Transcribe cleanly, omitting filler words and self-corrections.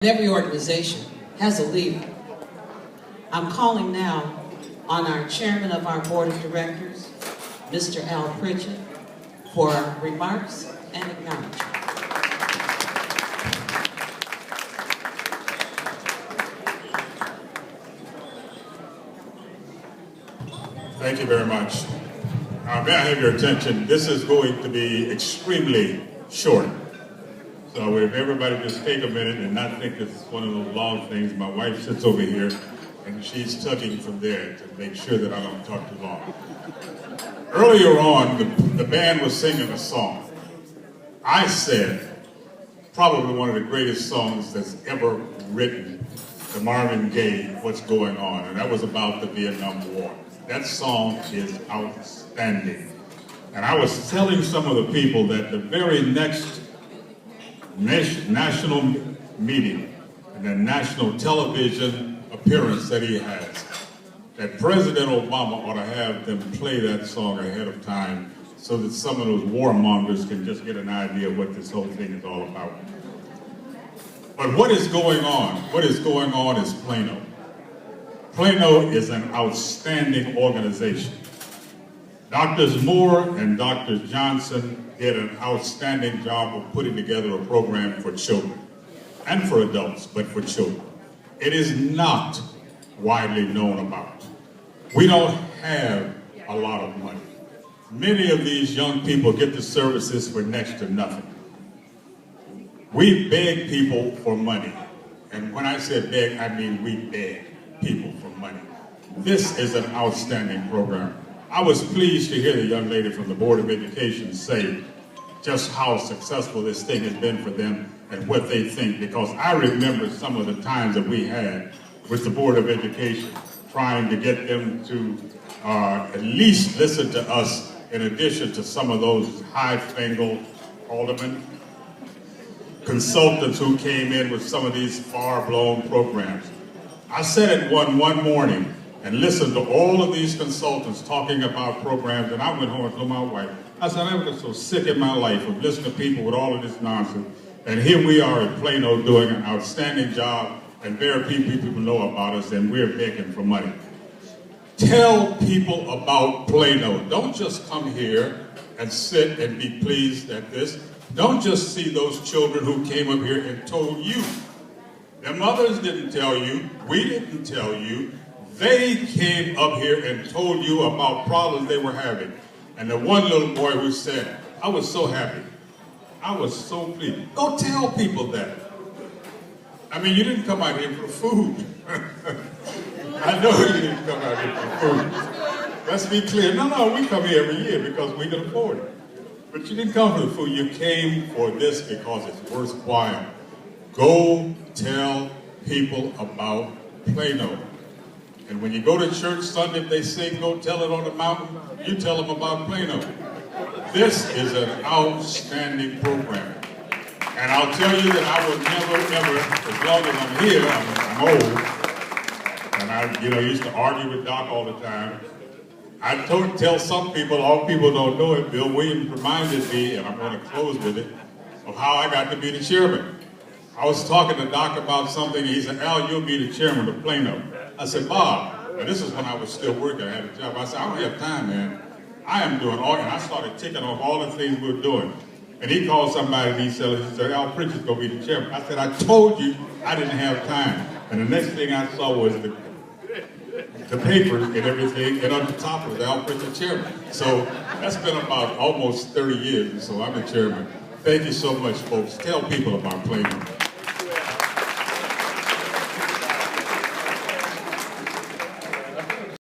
Every organization has a leader. I'm calling now on our chairman of our board of directors, Mr. Al Pritchett, for remarks and acknowledgement. Thank you very much. May I have your attention? This is going to be extremely short. So if everybody just take a minute and not think it's one of those long things. My wife sits over here and she's tugging from there to make sure that I don't talk too long. Earlier on, the band was singing a song. I said, probably one of the greatest songs that's ever written, the Marvin Gaye, What's Going On, and that was about the Vietnam War. That song is outstanding. And I was telling some of the people that the very next national meeting and the national television appearance that he has, that President Obama ought to have them play that song ahead of time so that some of those warmongers can just get an idea of what this whole thing is all about. But what is going on? What is going on is Plano. Plano is an outstanding organization. Drs. Moore and Dr. Johnson did an outstanding job of putting together a program for children and for adults, but for children. It is not widely known about. We don't have a lot of money. Many of these young people get the services for next to nothing. We beg people for money. And when I say beg, I mean we beg people for money. This is an outstanding program. I was pleased to hear the young lady from the Board of Education say just how successful this thing has been for them and what they think, because I remember some of the times that we had with the Board of Education trying to get them to at least listen to us in addition to some of those high-fangled aldermen, consultants who came in with some of these far-blown programs. I sat at one morning and listened to all of these consultants talking about programs, and I went home and told my wife, I said, I was so sick in my life of listening to people with all of this nonsense, and here we are in Plano doing an outstanding job, and very few people know about us, and we're begging for money. Tell people about Plano. Don't just come here and sit and be pleased at this. Don't just see those children who came up here and told you. Their mothers didn't tell you. We didn't tell you. They came up here and told you about problems they were having. And the one little boy who said, I was so happy. I was so pleased. Go tell people that. I mean, you didn't come out here for food. I know you didn't come out here for food. Let's be clear. No, we come here every year because we can afford it. But you didn't come for the food. You came for this because it's worthwhile. Go tell people about Plano. And when you go to church Sunday, if they say go tell it on the mountain, you tell them about Plano. This is an outstanding program. And I'll tell you that I will never, ever, as long as I'm here, I'm old, and I used to argue with Doc all the time. I tell some people, all people don't know it, Bill Williams reminded me, and I'm going to close with it, of how I got to be the chairman. I was talking to Doc about something, and he said, Al, you'll be the chairman of Plano. I said, Bob, and this is when I was still working, I had a job. I said, I don't have time, man. I am doing all, and I started ticking off all the things we were doing. And he called somebody and he said, Al Pritchett's going to be the chairman. I said, I told you I didn't have time. And the next thing I saw was the papers and everything, and on the top was Al Pritchett chairman. So that's been about almost 30 years, and so I'm the chairman. Thank you so much, folks. Tell people about Plano.